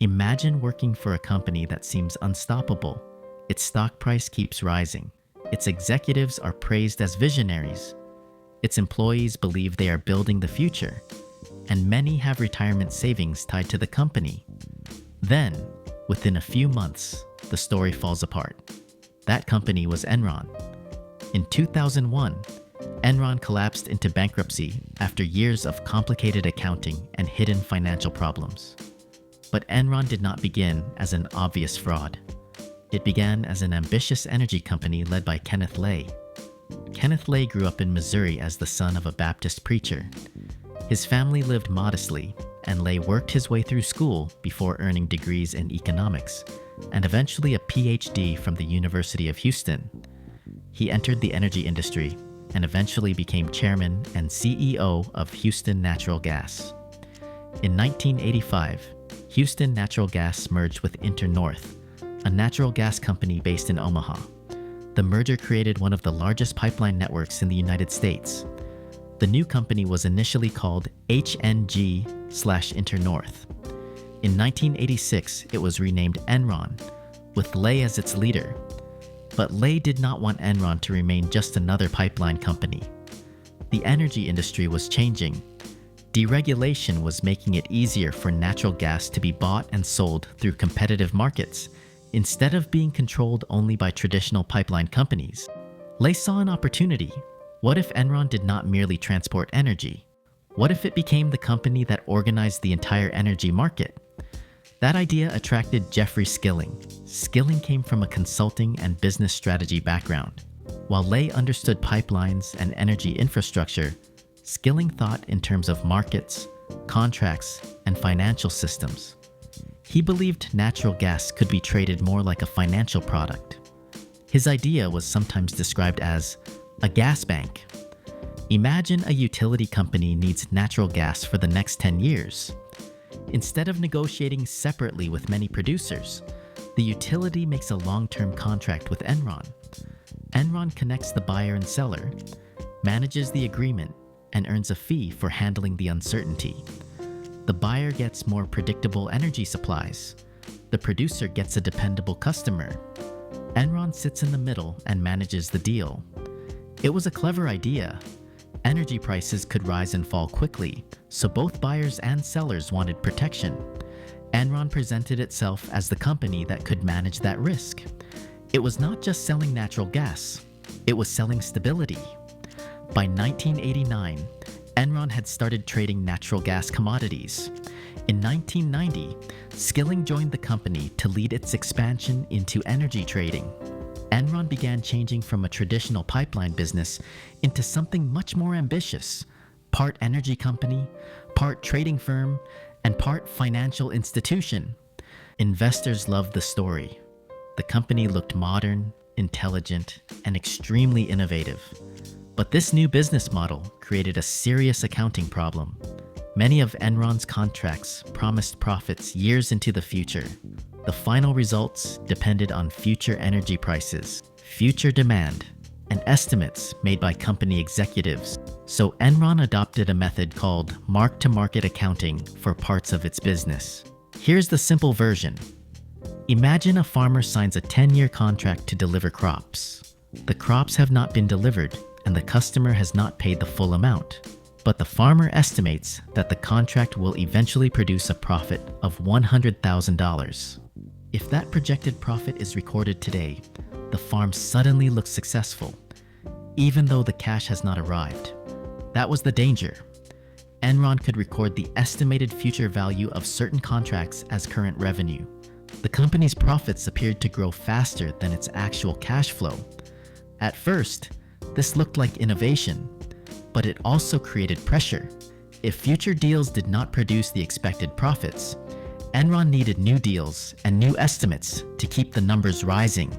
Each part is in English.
Imagine working for a company that seems unstoppable. Its stock price keeps rising. Its executives are praised as visionaries. Its employees believe they are building the future. And many have retirement savings tied to the company. Then, within a few months, the story falls apart. That company was Enron. In 2001, Enron collapsed into bankruptcy after years of complicated accounting and hidden financial problems. But Enron did not begin as an obvious fraud. It began as an ambitious energy company led by Kenneth Lay. Kenneth Lay grew up in Missouri as the son of a Baptist preacher. His family lived modestly, and Lay worked his way through school before earning degrees in economics, and eventually a PhD from the University of Houston. He entered the energy industry and eventually became chairman and CEO of Houston Natural Gas. In 1985, Houston Natural Gas merged with InterNorth, a natural gas company based in Omaha. The merger created one of the largest pipeline networks in the United States. The new company was initially called HNG/InterNorth. In 1986, it was renamed Enron, with Lay as its leader. But Lay did not want Enron to remain just another pipeline company. The energy industry was changing. Deregulation was making it easier for natural gas to be bought and sold through competitive markets, instead of being controlled only by traditional pipeline companies. Lay saw an opportunity. What if Enron did not merely transport energy? What if it became the company that organized the entire energy market? That idea attracted Jeffrey Skilling. Skilling came from a consulting and business strategy background. While Lay understood pipelines and energy infrastructure, Skilling thought in terms of markets, contracts, and financial systems. He believed natural gas could be traded more like a financial product. His idea was sometimes described as a gas bank. Imagine a utility company needs natural gas for the next 10 years. Instead of negotiating separately with many producers, the utility makes a long-term contract with Enron. Enron connects the buyer and seller, manages the agreement, and earns a fee for handling the uncertainty. The buyer gets more predictable energy supplies. The producer gets a dependable customer. Enron sits in the middle and manages the deal. It was a clever idea. Energy prices could rise and fall quickly, so both buyers and sellers wanted protection. Enron presented itself as the company that could manage that risk. It was not just selling natural gas, it was selling stability. By 1989, Enron had started trading natural gas commodities. In 1990, Skilling joined the company to lead its expansion into energy trading. Enron began changing from a traditional pipeline business into something much more ambitious, part energy company, part trading firm, and part financial institution. Investors loved the story. The company looked modern, intelligent, and extremely innovative. But this new business model created a serious accounting problem. Many of Enron's contracts promised profits years into the future. The final results depended on future energy prices, future demand, and estimates made by company executives. So Enron adopted a method called mark-to-market accounting for parts of its business. Here's the simple version. Imagine a farmer signs a 10-year contract to deliver crops. The crops have not been delivered, and the customer has not paid the full amount. But the farmer estimates that the contract will eventually produce a profit of $100,000. If that projected profit is recorded today, the farm suddenly looks successful, even though the cash has not arrived. That was the danger. Enron could record the estimated future value of certain contracts as current revenue. The company's profits appeared to grow faster than its actual cash flow. At first, this looked like innovation, but it also created pressure. If future deals did not produce the expected profits, Enron needed new deals and new estimates to keep the numbers rising.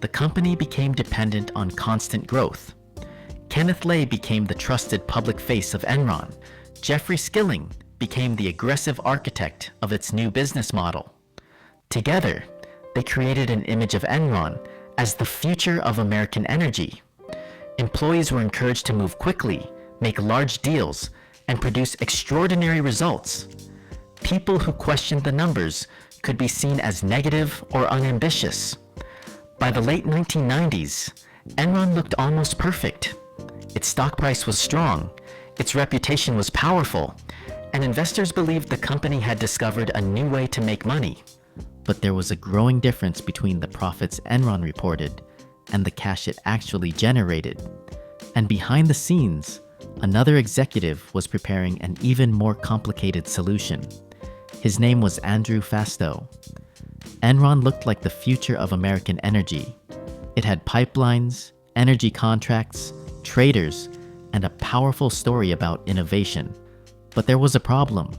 The company became dependent on constant growth. Kenneth Lay became the trusted public face of Enron. Jeffrey Skilling became the aggressive architect of its new business model. Together, they created an image of Enron as the future of American energy. Employees were encouraged to move quickly, make large deals, and produce extraordinary results. People who questioned the numbers could be seen as negative or unambitious. By the late 1990s, Enron looked almost perfect. Its stock price was strong, its reputation was powerful, and investors believed the company had discovered a new way to make money. But there was a growing difference between the profits Enron reported and the cash it actually generated. And behind the scenes, another executive was preparing an even more complicated solution. His name was Andrew Fastow. Enron looked like the future of American energy. It had pipelines, energy contracts, traders, and a powerful story about innovation. But there was a problem.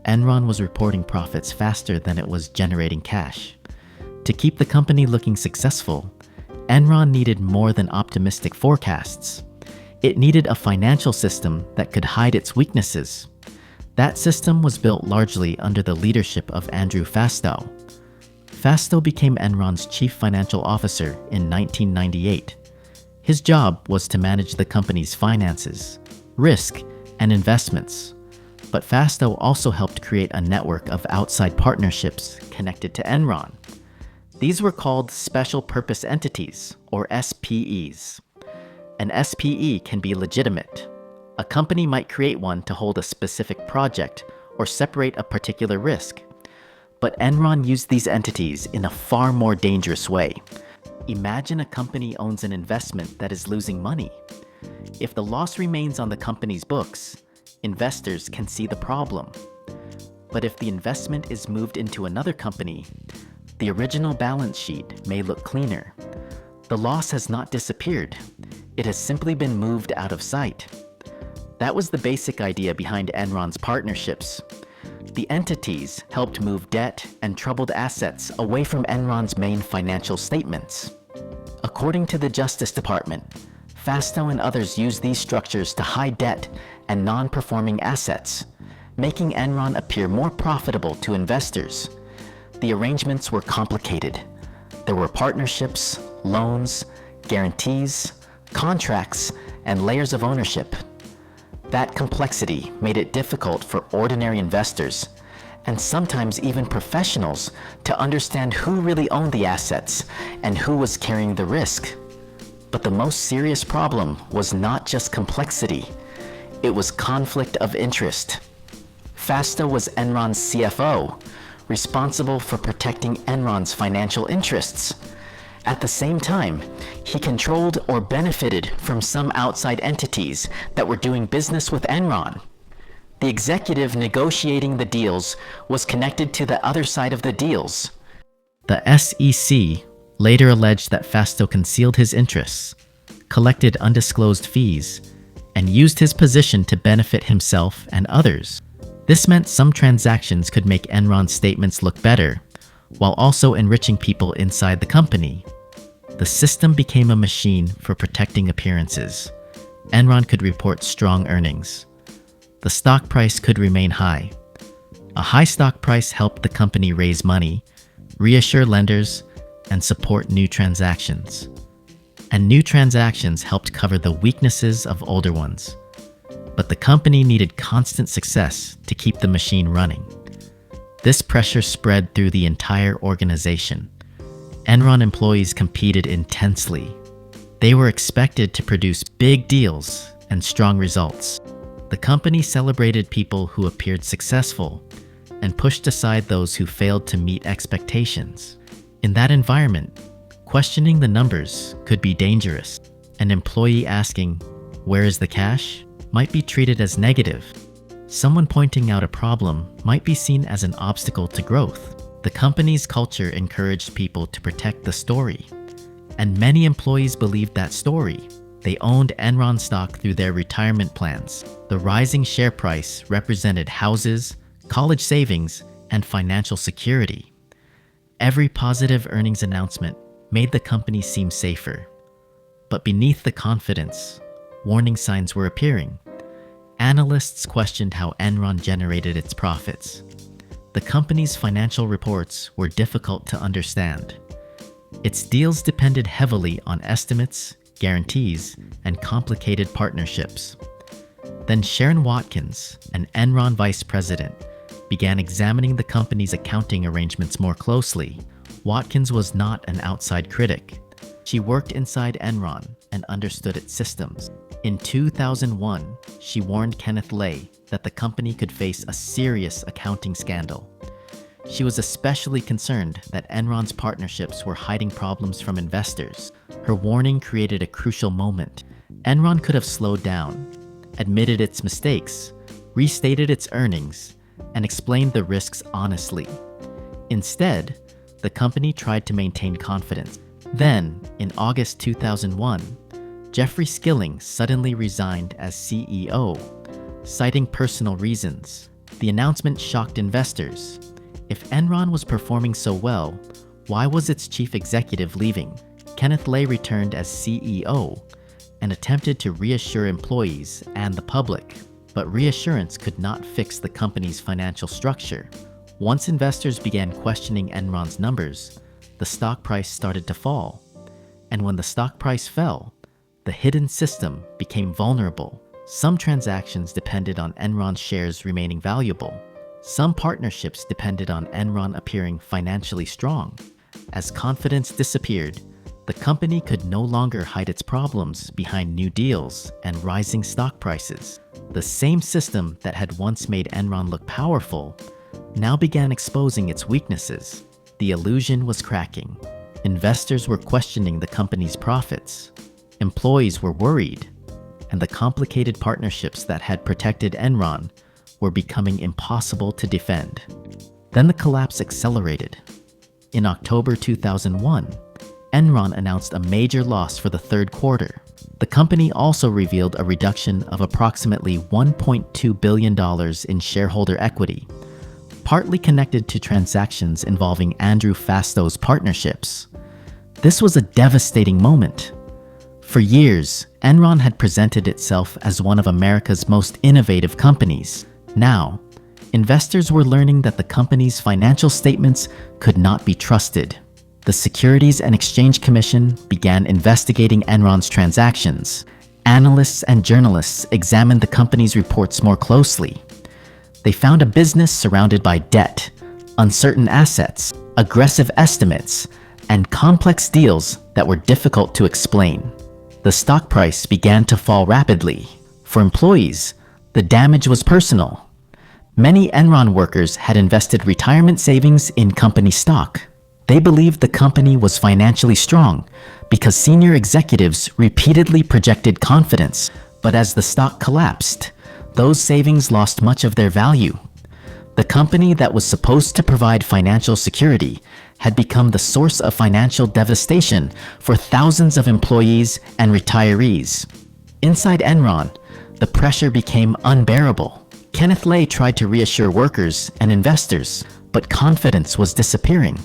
Enron was reporting profits faster than it was generating cash. To keep the company looking successful, Enron needed more than optimistic forecasts. It needed a financial system that could hide its weaknesses. That system was built largely under the leadership of Andrew Fastow. Fastow became Enron's chief financial officer in 1998. His job was to manage the company's finances, risk, and investments. But Fastow also helped create a network of outside partnerships connected to Enron. These were called Special Purpose Entities, or SPEs. An SPE can be legitimate. A company might create one to hold a specific project or separate a particular risk. But Enron used these entities in a far more dangerous way. Imagine a company owns an investment that is losing money. If the loss remains on the company's books, investors can see the problem. But if the investment is moved into another company, the original balance sheet may look cleaner. The loss has not disappeared. It has simply been moved out of sight. That was the basic idea behind Enron's partnerships. The entities helped move debt and troubled assets away from Enron's main financial statements. According to the Justice Department, Fastow and others used these structures to hide debt and non-performing assets, making Enron appear more profitable to investors. The arrangements were complicated. There were partnerships, loans, guarantees, contracts, and layers of ownership. That complexity made it difficult for ordinary investors, and sometimes even professionals, to understand who really owned the assets and who was carrying the risk. But the most serious problem was not just complexity, it was conflict of interest. Fastow was Enron's CFO, responsible for protecting Enron's financial interests. At the same time, he controlled or benefited from some outside entities that were doing business with Enron. The executive negotiating the deals was connected to the other side of the deals. The SEC later alleged that Fastow concealed his interests, collected undisclosed fees, and used his position to benefit himself and others. This meant some transactions could make Enron's statements look better, while also enriching people inside the company. The system became a machine for protecting appearances. Enron could report strong earnings. The stock price could remain high. A high stock price helped the company raise money, reassure lenders, and support new transactions. And new transactions helped cover the weaknesses of older ones. But the company needed constant success to keep the machine running. This pressure spread through the entire organization. Enron employees competed intensely. They were expected to produce big deals and strong results. The company celebrated people who appeared successful and pushed aside those who failed to meet expectations. In that environment, questioning the numbers could be dangerous. An employee asking, "Where is the cash?" might be treated as negative. Someone pointing out a problem might be seen as an obstacle to growth. The company's culture encouraged people to protect the story, and many employees believed that story. They owned Enron stock through their retirement plans. The rising share price represented houses, college savings, and financial security. Every positive earnings announcement made the company seem safer. But beneath the confidence, warning signs were appearing. Analysts questioned how Enron generated its profits. The company's financial reports were difficult to understand. Its deals depended heavily on estimates, guarantees, and complicated partnerships. Then Sharon Watkins, an Enron vice president, began examining the company's accounting arrangements more closely. Watkins was not an outside critic. She worked inside Enron and understood its systems. In 2001, she warned Kenneth Lay that the company could face a serious accounting scandal. She was especially concerned that Enron's partnerships were hiding problems from investors. Her warning created a crucial moment. Enron could have slowed down, admitted its mistakes, restated its earnings, and explained the risks honestly. Instead, the company tried to maintain confidence. Then, in August 2001, Jeffrey Skilling suddenly resigned as CEO, citing personal reasons. The announcement shocked investors. If Enron was performing so well, why was its chief executive leaving? Kenneth Lay returned as CEO and attempted to reassure employees and the public, but reassurance could not fix the company's financial structure. Once investors began questioning Enron's numbers, the stock price started to fall. And when the stock price fell, the hidden system became vulnerable. Some transactions depended on Enron's shares remaining valuable. Some partnerships depended on Enron appearing financially strong. As confidence disappeared, the company could no longer hide its problems behind new deals and rising stock prices. The same system that had once made Enron look powerful now began exposing its weaknesses. The illusion was cracking. Investors were questioning the company's profits. Employees were worried, and the complicated partnerships that had protected Enron were becoming impossible to defend. Then the collapse accelerated. In October 2001, Enron announced a major loss for the third quarter. The company also revealed a reduction of approximately $1.2 billion in shareholder equity, partly connected to transactions involving Andrew Fasto's partnerships. This was a devastating moment. For years, Enron had presented itself as one of America's most innovative companies. Now, investors were learning that the company's financial statements could not be trusted. The Securities and Exchange Commission began investigating Enron's transactions. Analysts and journalists examined the company's reports more closely. They found a business surrounded by debt, uncertain assets, aggressive estimates, and complex deals that were difficult to explain. The stock price began to fall rapidly. For employees, the damage was personal. Many Enron workers had invested retirement savings in company stock. They believed the company was financially strong because senior executives repeatedly projected confidence. But as the stock collapsed, those savings lost much of their value. The company that was supposed to provide financial security had become the source of financial devastation for thousands of employees and retirees. Inside Enron, the pressure became unbearable. Kenneth Lay tried to reassure workers and investors, but confidence was disappearing.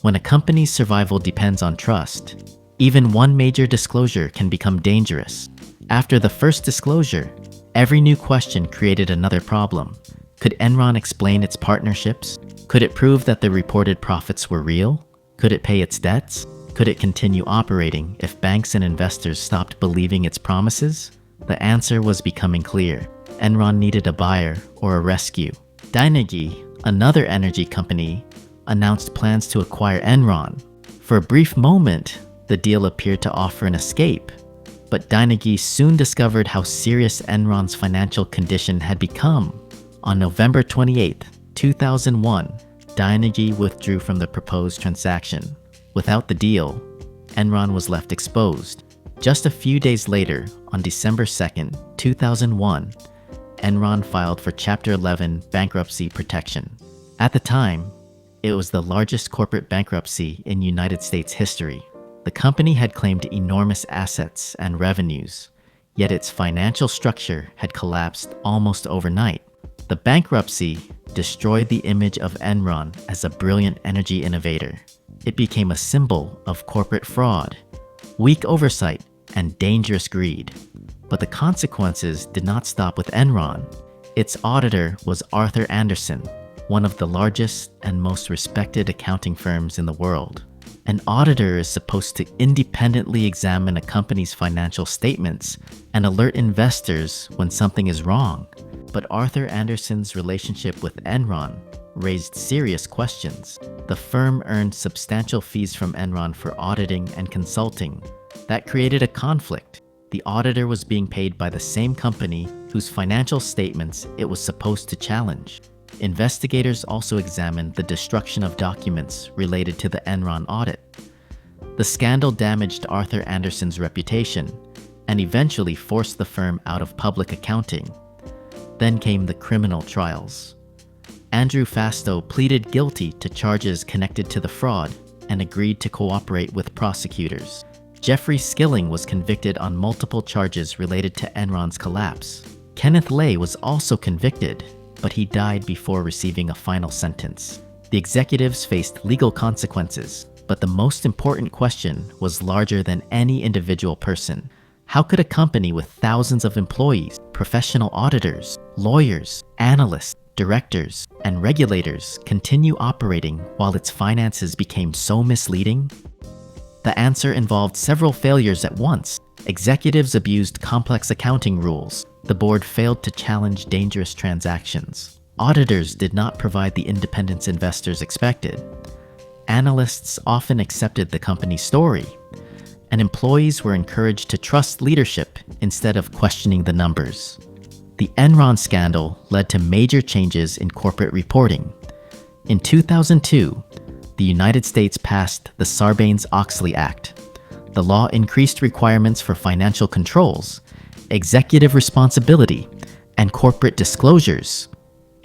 When a company's survival depends on trust, even one major disclosure can become dangerous. After the first disclosure, every new question created another problem. Could Enron explain its partnerships? Could it prove that the reported profits were real? Could it pay its debts? Could it continue operating if banks and investors stopped believing its promises? The answer was becoming clear. Enron needed a buyer or a rescue. Dynegy, another energy company, announced plans to acquire Enron. For a brief moment, the deal appeared to offer an escape, but Dynegy soon discovered how serious Enron's financial condition had become. On November 28, 2001, Dynegy withdrew from the proposed transaction. Without the deal, Enron was left exposed. Just a few days later, on December 2, 2001, Enron filed for Chapter 11 bankruptcy protection. At the time, it was the largest corporate bankruptcy in United States history. The company had claimed enormous assets and revenues, yet its financial structure had collapsed almost overnight. The bankruptcy destroyed the image of Enron as a brilliant energy innovator. It became a symbol of corporate fraud, weak oversight, and dangerous greed. But the consequences did not stop with Enron. Its auditor was Arthur Andersen, one of the largest and most respected accounting firms in the world. An auditor is supposed to independently examine a company's financial statements and alert investors when something is wrong. But Arthur Andersen's relationship with Enron raised serious questions. The firm earned substantial fees from Enron for auditing and consulting. That created a conflict. The auditor was being paid by the same company whose financial statements it was supposed to challenge. Investigators also examined the destruction of documents related to the Enron audit. The scandal damaged Arthur Andersen's reputation and eventually forced the firm out of public accounting. Then came the criminal trials. Andrew Fastow pleaded guilty to charges connected to the fraud and agreed to cooperate with prosecutors. Jeffrey Skilling was convicted on multiple charges related to Enron's collapse. Kenneth Lay was also convicted, but he died before receiving a final sentence. The executives faced legal consequences, but the most important question was larger than any individual person. How could a company with thousands of employees, professional auditors, lawyers, analysts, directors, and regulators continue operating while its finances became so misleading? The answer involved several failures at once. Executives abused complex accounting rules. The board failed to challenge dangerous transactions. Auditors did not provide the independence investors expected. Analysts often accepted the company's story, and employees were encouraged to trust leadership instead of questioning the numbers. The Enron scandal led to major changes in corporate reporting. In 2002, the United States passed the Sarbanes-Oxley Act. The law increased requirements for financial controls, executive responsibility, and corporate disclosures.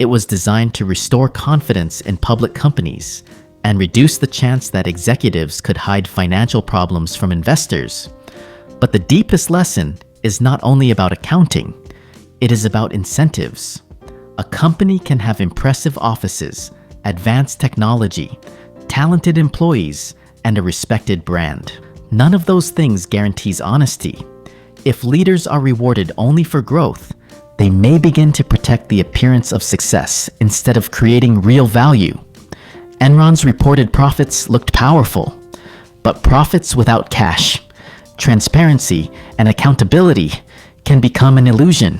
It was designed to restore confidence in public companies and reduce the chance that executives could hide financial problems from investors. But the deepest lesson is not only about accounting, it is about incentives. A company can have impressive offices, advanced technology, talented employees, and a respected brand. None of those things guarantees honesty. If leaders are rewarded only for growth, they may begin to protect the appearance of success instead of creating real value. Enron's reported profits looked powerful, but profits without cash, transparency, and accountability can become an illusion.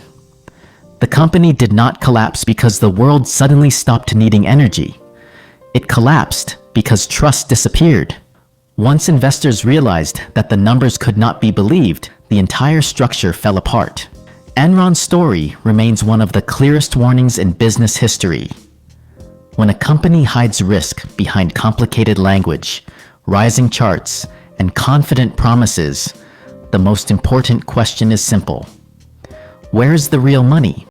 The company did not collapse because the world suddenly stopped needing energy. It collapsed because trust disappeared. Once investors realized that the numbers could not be believed, the entire structure fell apart. Enron's story remains one of the clearest warnings in business history. When a company hides risk behind complicated language, rising charts, and confident promises, the most important question is simple. Where is the real money?